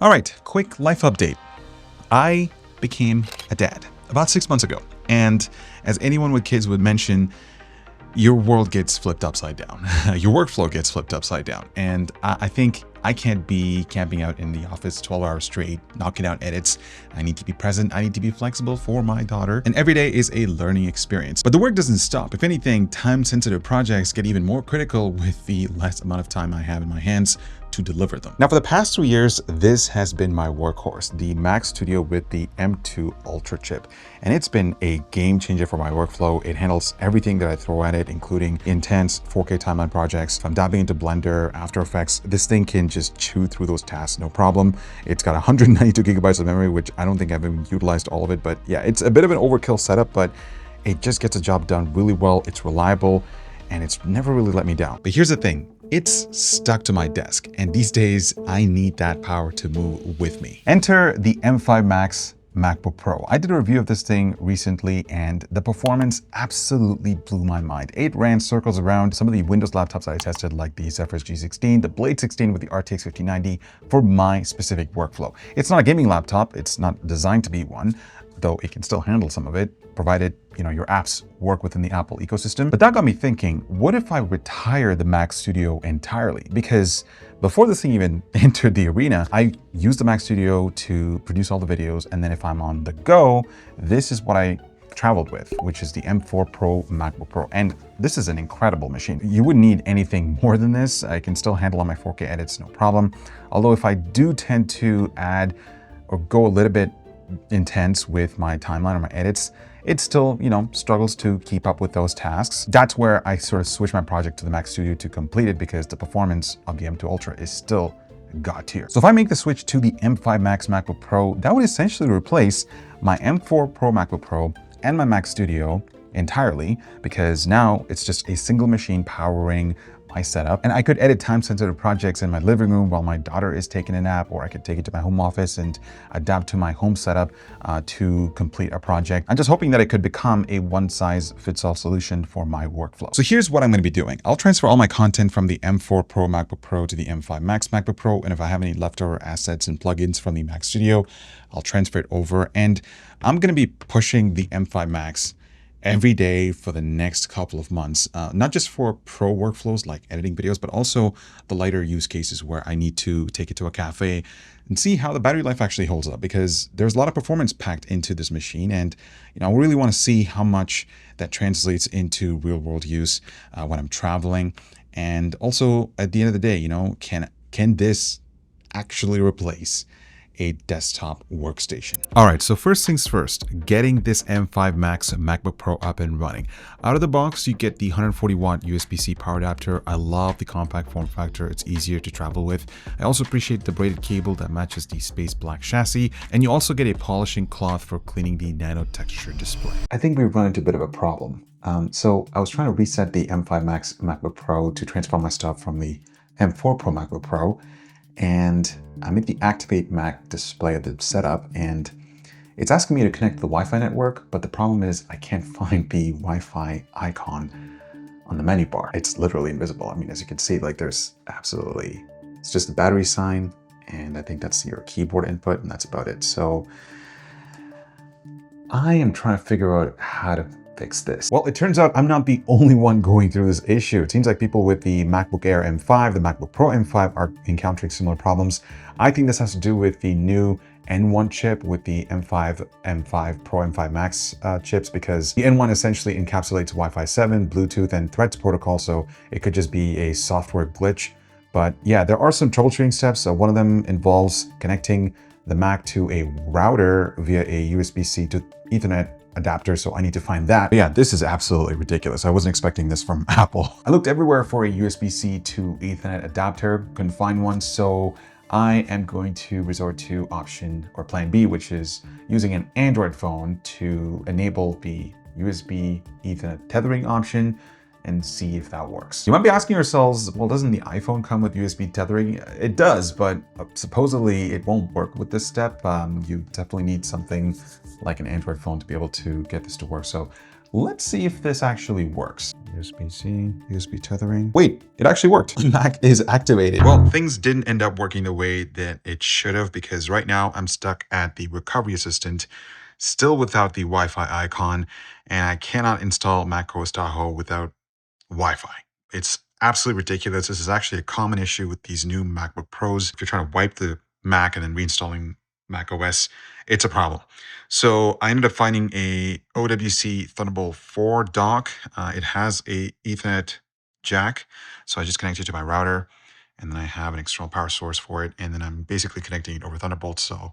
All right, quick life update. I became a dad about 6 months ago. And as anyone with kids would mention, your world gets flipped upside down. Your workflow gets flipped upside down. And I think I can't be camping out in the office 12 hours straight, knocking out edits. I need to be present. I need to be flexible for my daughter. And every day is a learning experience. But the work doesn't stop. If anything, time-sensitive projects get even more critical with the less amount of time I have in my hands to deliver them. Now, for the past 3 years, this has been my workhorse, the Mac Studio with the M2 Ultra chip. And it's been a game changer for my workflow. It handles everything that I throw at it, including intense 4K timeline projects. If I'm dabbling into Blender, After Effects, this thing can just chew through those tasks, no problem. It's got 192 gigabytes of memory, which I don't think I've even utilized all of it, but yeah, it's a bit of an overkill setup, but it just gets the job done really well. It's reliable, and it's never really let me down. But here's the thing. It's stuck to my desk, and these days I need that power to move with me. Enter the M5 Max MacBook Pro. I did a review of this thing recently, and the performance absolutely blew my mind. It ran circles around some of the Windows laptops that I tested, like the Zephyrus G16, the Blade 16 with the RTX 5090 for my specific workflow. It's not a gaming laptop. It's not designed to be one, though it can still handle some of it, provided your apps work within the Apple ecosystem. But that got me thinking, what if I retire the Mac Studio entirely? Because before this thing even entered the arena, I used the Mac Studio to produce all the videos. And then if I'm on the go, this is what I traveled with, which is the M4 Pro MacBook Pro. And this is an incredible machine. You wouldn't need anything more than this. I can still handle all my 4K edits, no problem. Although if I do tend to add or go a little bit intense with my timeline or my edits, it still, struggles to keep up with those tasks. That's where I sort of switched my project to the Mac Studio to complete it, because the performance of the M2 Ultra is still god tier. So if I make the switch to the M5 Max MacBook Pro, that would essentially replace my M4 Pro MacBook Pro and my Mac Studio entirely, because now it's just a single machine powering my setup. And I could edit time-sensitive projects in my living room while my daughter is taking a nap, or I could take it to my home office and adapt to my home setup to complete a project. I'm just hoping that it could become a one-size-fits-all solution for my workflow. So here's what I'm going to be doing. I'll transfer all my content from the M4 Pro MacBook Pro to the M5 Max MacBook Pro. And if I have any leftover assets and plugins from the Mac Studio, I'll transfer it over. And I'm going to be pushing the M5 Max every day for the next couple of months, not just for pro workflows like editing videos, but also the lighter use cases where I need to take it to a cafe and see how the battery life actually holds up, because there's a lot of performance packed into this machine. And I really want to see how much that translates into real world use when I'm traveling. And also at the end of the day, can this actually replace a desktop workstation? All right, so first things first, getting this M5 Max MacBook Pro up and running. Out of the box, you get the 140 watt USB-C power adapter. I love the compact form factor. It's easier to travel with. I also appreciate the braided cable that matches the space black chassis. And you also get a polishing cloth for cleaning the nano texture display. I think we've run into a bit of a problem. So I was trying to reset the M5 Max MacBook Pro to transfer my stuff from the M4 Pro MacBook Pro. And I'm at the Activate Mac display of the setup, and it's asking me to connect to the Wi-Fi network, but the problem is I can't find the Wi-Fi icon on the menu bar. It's literally invisible. I mean, as you can see, it's just the battery sign, and I think that's your keyboard input, and that's about it. So I am trying to figure out how to fix this. Well, it turns out I'm not the only one going through this issue. It seems like people with the MacBook Air M5, the MacBook Pro M5 are encountering similar problems. I think this has to do with the new N1 chip with the M5 Pro M5 Max chips, because the N1 essentially encapsulates Wi-Fi 7, Bluetooth, and Threads protocol, so it could just be a software glitch. But yeah, there are some troubleshooting steps. One of them involves connecting the Mac to a router via a USB-C to Ethernet adapter, so I need to find that. But yeah, this is absolutely ridiculous. I wasn't expecting this from Apple. I looked everywhere for a USB-C to Ethernet adapter, couldn't find one, so I am going to resort to option or plan B, which is using an Android phone to enable the USB Ethernet tethering option and see if that works. You might be asking yourselves, well, doesn't the iPhone come with USB tethering? It does, but supposedly it won't work with this step. You definitely need something like an Android phone to be able to get this to work. So let's see if this actually works. USB-C, USB tethering. Wait, it actually worked. Mac is activated. Well, things didn't end up working the way that it should have because right now I'm stuck at the recovery assistant, still without the Wi-Fi icon, and I cannot install macOS Tahoe without Wi-Fi. It's absolutely ridiculous. This is actually a common issue with these new MacBook Pros. If you're trying to wipe the Mac and then reinstalling macOS, it's a problem. So I ended up finding a OWC Thunderbolt 4 dock. It has a Ethernet jack. So I just connected it to my router, and then I have an external power source for it. And then I'm basically connecting it over Thunderbolt. So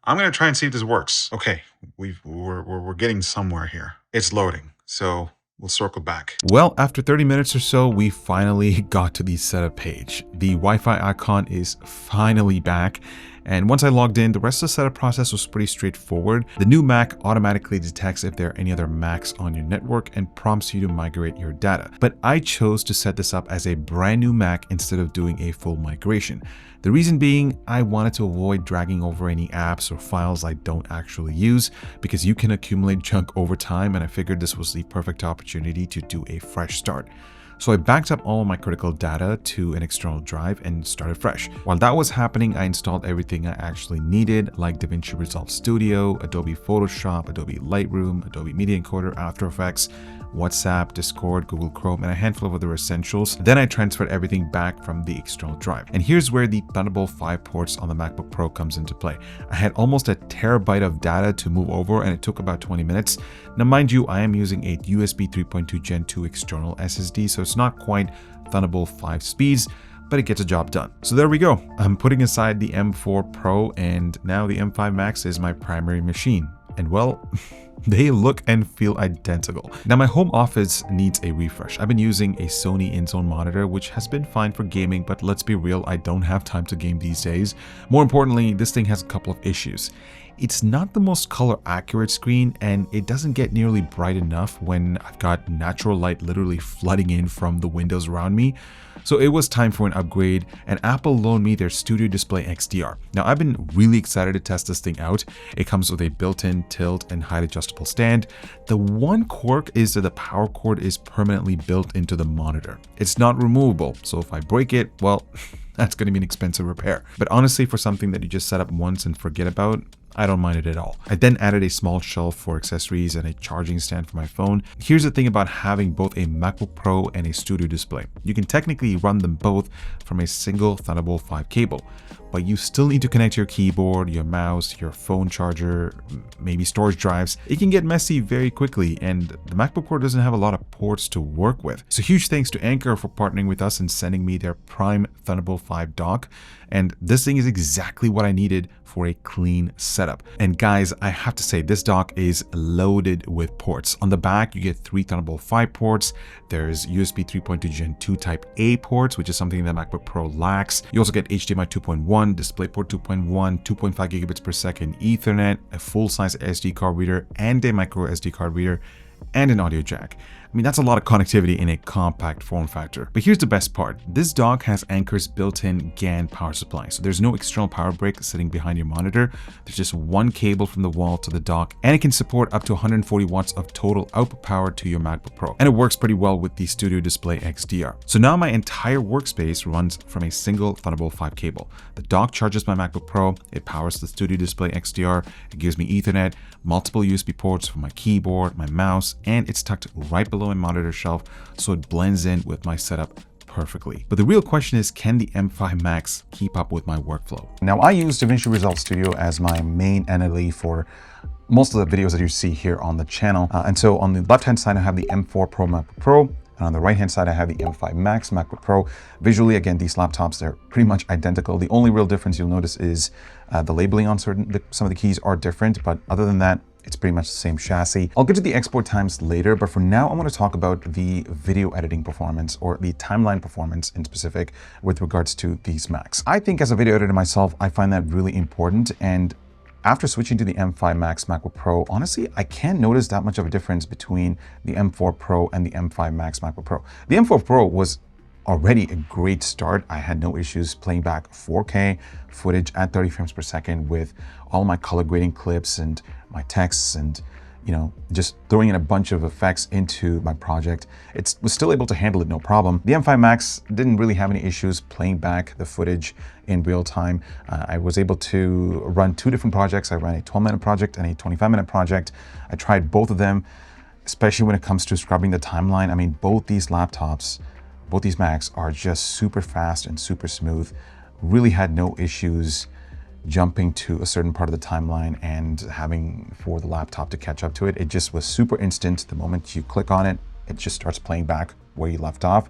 I'm going to try and see if this works. Okay, we're getting somewhere here. It's loading. So we'll circle back. Well, after 30 minutes or so, we finally got to the setup page. The Wi-Fi icon is finally back. And once I logged in, the rest of the setup process was pretty straightforward. The new Mac automatically detects if there are any other Macs on your network and prompts you to migrate your data. But I chose to set this up as a brand new Mac instead of doing a full migration. The reason being, I wanted to avoid dragging over any apps or files I don't actually use because you can accumulate junk over time, and I figured this was the perfect opportunity to do a fresh start. So I backed up all of my critical data to an external drive and started fresh. While that was happening, I installed everything I actually needed, like DaVinci Resolve Studio, Adobe Photoshop, Adobe Lightroom, Adobe Media Encoder, After Effects, WhatsApp, Discord, Google Chrome, and a handful of other essentials. Then I transferred everything back from the external drive. And here's where the Thunderbolt 5 ports on the MacBook Pro comes into play. I had almost a terabyte of data to move over, and it took about 20 minutes. Now, mind you, I am using a USB 3.2 Gen 2 external SSD, so it's not quite Thunderbolt 5 speeds, but it gets a job done. So there we go. I'm putting aside the M4 Pro, and now the M5 Max is my primary machine. And well, they look and feel identical. Now, my home office needs a refresh. I've been using a Sony InZone monitor, which has been fine for gaming, but let's be real, I don't have time to game these days. More importantly, this thing has a couple of issues. It's not the most color accurate screen, and it doesn't get nearly bright enough when I've got natural light literally flooding in from the windows around me. So it was time for an upgrade, and Apple loaned me their Studio Display XDR. Now, I've been really excited to test this thing out. It comes with a built-in tilt and height adjustable stand. The one quirk is that the power cord is permanently built into the monitor. It's not removable, so if I break it, well, that's going to be an expensive repair. But honestly, for something that you just set up once and forget about, I don't mind it at all. I then added a small shelf for accessories and a charging stand for my phone. Here's the thing about having both a MacBook Pro and a Studio Display. You can technically run them both from a single Thunderbolt 5 cable, but you still need to connect your keyboard, your mouse, your phone charger, maybe storage drives. It can get messy very quickly, and the MacBook Pro doesn't have a lot of ports to work with. So huge thanks to Anker for partnering with us and sending me their Prime Thunderbolt 5 dock. And this thing is exactly what I needed for a clean setup. And guys, I have to say, this dock is loaded with ports. On the back, you get 3 Thunderbolt 5 ports. There's USB 3.2 Gen 2 Type A ports, which is something that MacBook Pro lacks. You also get HDMI 2.1, DisplayPort 2.1, 2.5 gigabits per second Ethernet, a full-size SD card reader, and a micro SD card reader, and an audio jack. I mean, that's a lot of connectivity in a compact form factor. But here's the best part. This dock has Anker's built-in GAN power supply. So there's no external power brick sitting behind your monitor. There's just one cable from the wall to the dock, and it can support up to 140 watts of total output power to your MacBook Pro. And it works pretty well with the Studio Display XDR. So now my entire workspace runs from a single Thunderbolt 5 cable. The dock charges my MacBook Pro, it powers the Studio Display XDR, it gives me Ethernet, multiple USB ports for my keyboard, my mouse, and it's tucked right below my monitor shelf, so it blends in with my setup perfectly. But the real question is, can the M5 Max keep up with my workflow? Now, I use DaVinci Resolve Studio as my main entity for most of the videos that you see here on the channel. And so on the left-hand side, I have the M4 Pro MacBook Pro. And on the right-hand side, I have the M5 Max MacBook Pro. Visually, again, these laptops, they're pretty much identical. The only real difference you'll notice is the labeling on some of the keys are different, but other than that, it's pretty much the same chassis. I'll get to the export times later, but for now, I want to talk about the video editing performance, or the timeline performance in specific, with regards to these Macs. I think as a video editor myself, I find that really important. And after switching to the M5 Max MacBook Pro, honestly, I can't notice that much of a difference between the M4 Pro and the M5 Max MacBook Pro. The M4 Pro was already a great start. I had no issues playing back 4K footage at 30 frames per second with all my color grading clips and my texts and just throwing in a bunch of effects into my project, it was still able to handle it no problem. The M5 Max didn't really have any issues playing back the footage in real time. I was able to run 2 different projects. I ran a 12-minute project and a 25-minute project. I tried both of them, especially when it comes to scrubbing the timeline. I mean, both these laptops, both these Macs are just super fast and super smooth. Really had no issues jumping to a certain part of the timeline and having for the laptop to catch up to it. It just was super instant. The moment you click on it, it just starts playing back where you left off.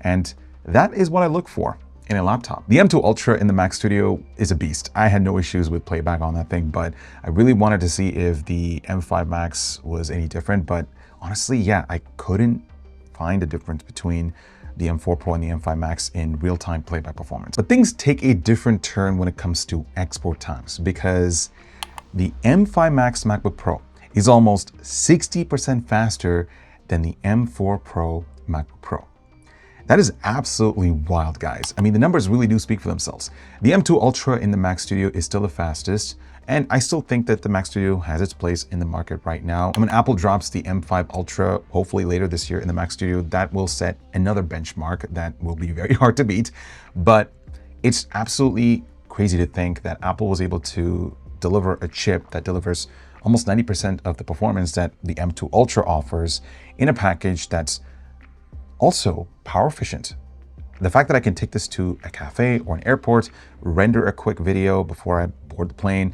And that is what I look for in a laptop. The M2 Ultra in the Mac Studio is a beast. I had no issues with playback on that thing, but I really wanted to see if the M5 Max was any different. But honestly, yeah, I couldn't find a difference between the M4 Pro and the M5 Max in real-time playback performance. But things take a different turn when it comes to export times, because the M5 Max MacBook Pro is almost 60% faster than the M4 Pro MacBook Pro. That is absolutely wild, guys. I mean, the numbers really do speak for themselves. The M2 Ultra in the Mac Studio is still the fastest, and I still think that the Mac Studio has its place in the market right now. And when Apple drops the M5 Ultra, hopefully later this year in the Mac Studio, that will set another benchmark that will be very hard to beat. But it's absolutely crazy to think that Apple was able to deliver a chip that delivers almost 90% of the performance that the M2 Ultra offers in a package that's also power efficient. The fact that I can take this to a cafe or an airport, render a quick video before I board the plane,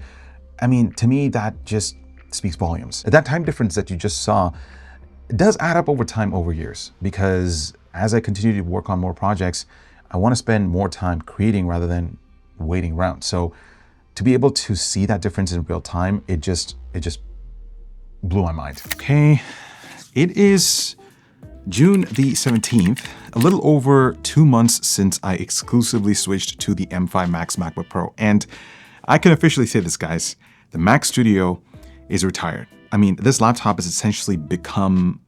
I mean, to me, that just speaks volumes. That time difference that you just saw does add up over time, over years, because as I continue to work on more projects, I want to spend more time creating rather than waiting around. So to be able to see that difference in real time, it just blew my mind. Okay, it is June the 17th, a little over 2 months since I exclusively switched to the M5 Max MacBook Pro. And I can officially say this, guys, the Mac Studio is retired. I mean, this laptop has essentially become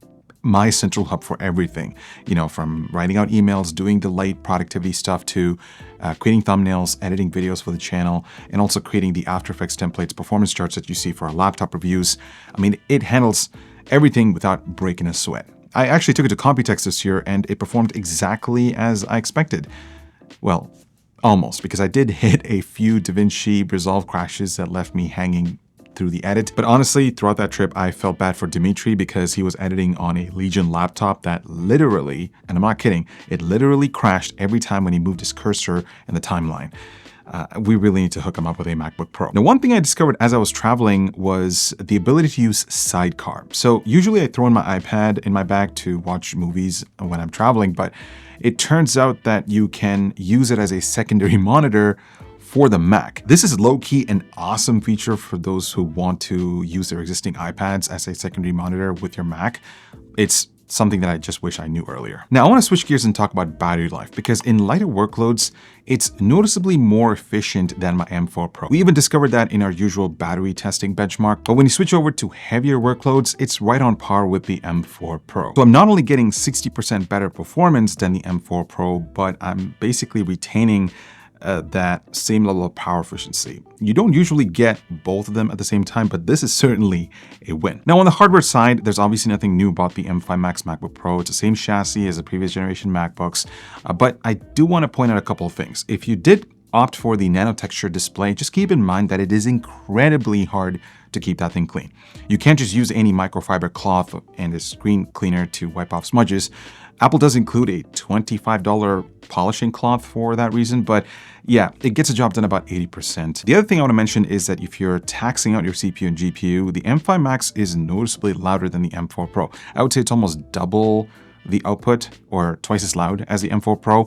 my central hub for everything, from writing out emails, doing the light productivity stuff, to creating thumbnails, editing videos for the channel, and also creating the After Effects templates, performance charts that you see for our laptop reviews. I mean, it handles everything without breaking a sweat. I actually took it to Computex this year and it performed exactly as I expected. Well, almost, because I did hit a few DaVinci Resolve crashes that left me hanging through the edit. But honestly, throughout that trip, I felt bad for Dimitri because he was editing on a Legion laptop that literally, and I'm not kidding, it literally crashed every time when he moved his cursor in the timeline. We really need to hook him up with a MacBook Pro. Now, one thing I discovered as I was traveling was the ability to use Sidecar. So usually I throw in my iPad in my bag to watch movies when I'm traveling, but it turns out that you can use it as a secondary monitor for the Mac. This is low-key an awesome feature for those who want to use their existing iPads as a secondary monitor with your Mac. It's something that I just wish I knew earlier. Now, I want to switch gears and talk about battery life, because in lighter workloads, it's noticeably more efficient than my M4 Pro. We even discovered that in our usual battery testing benchmark, but when you switch over to heavier workloads, it's right on par with the M4 Pro. So I'm not only getting 60% better performance than the M4 Pro, but I'm basically retaining that same level of power efficiency. You don't usually get both of them at the same time, but this is certainly a win. Now, on the hardware side, there's obviously nothing new about the M5 Max MacBook Pro. It's the same chassis as the previous generation MacBooks, but I do want to point out a couple of things. If you did opt for the nano texture display, just keep in mind that it is incredibly hard to keep that thing clean. You can't just use any microfiber cloth and a screen cleaner to wipe off smudges. Apple does include a $25 polishing cloth for that reason, but yeah, it gets the job done about 80%. The other thing I want to mention is that if you're taxing out your CPU and GPU, the M5 Max is noticeably louder than the M4 Pro. I would say it's almost double the output, or twice as loud as the M4 Pro.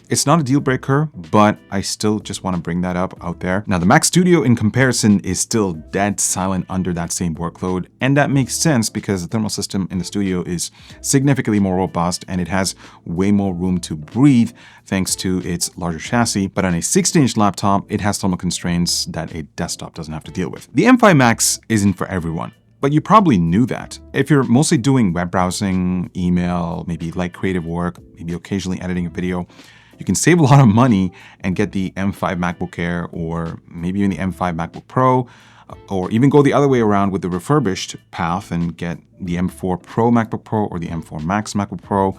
It's not a deal breaker, but I still just want to bring that up out there. Now, the Mac Studio in comparison is still dead silent under that same workload, and that makes sense because the thermal system in the studio is significantly more robust and it has way more room to breathe thanks to its larger chassis. But on a 16-inch laptop, it has thermal constraints that a desktop doesn't have to deal with. The M5 Max isn't for everyone, but you probably knew that. If you're mostly doing web browsing, email, maybe light creative work, maybe occasionally editing a video, you can save a lot of money and get the M5 MacBook Air or maybe even the M5 MacBook Pro or even go the other way around with the refurbished path and get the M4 Pro MacBook Pro or the M4 Max MacBook Pro,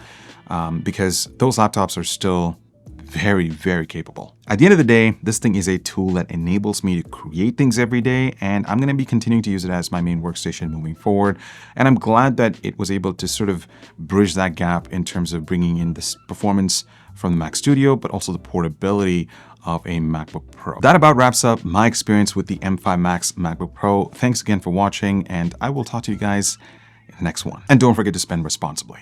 because those laptops are still very, very capable. At the end of the day, this thing is a tool that enables me to create things every day, and I'm going to be continuing to use it as my main workstation moving forward. And I'm glad that it was able to sort of bridge that gap in terms of bringing in this performance from the Mac Studio, but also the portability of a MacBook Pro. That about wraps up my experience with the M5 Max MacBook Pro. Thanks again for watching, and I will talk to you guys in the next one. And don't forget to spend responsibly.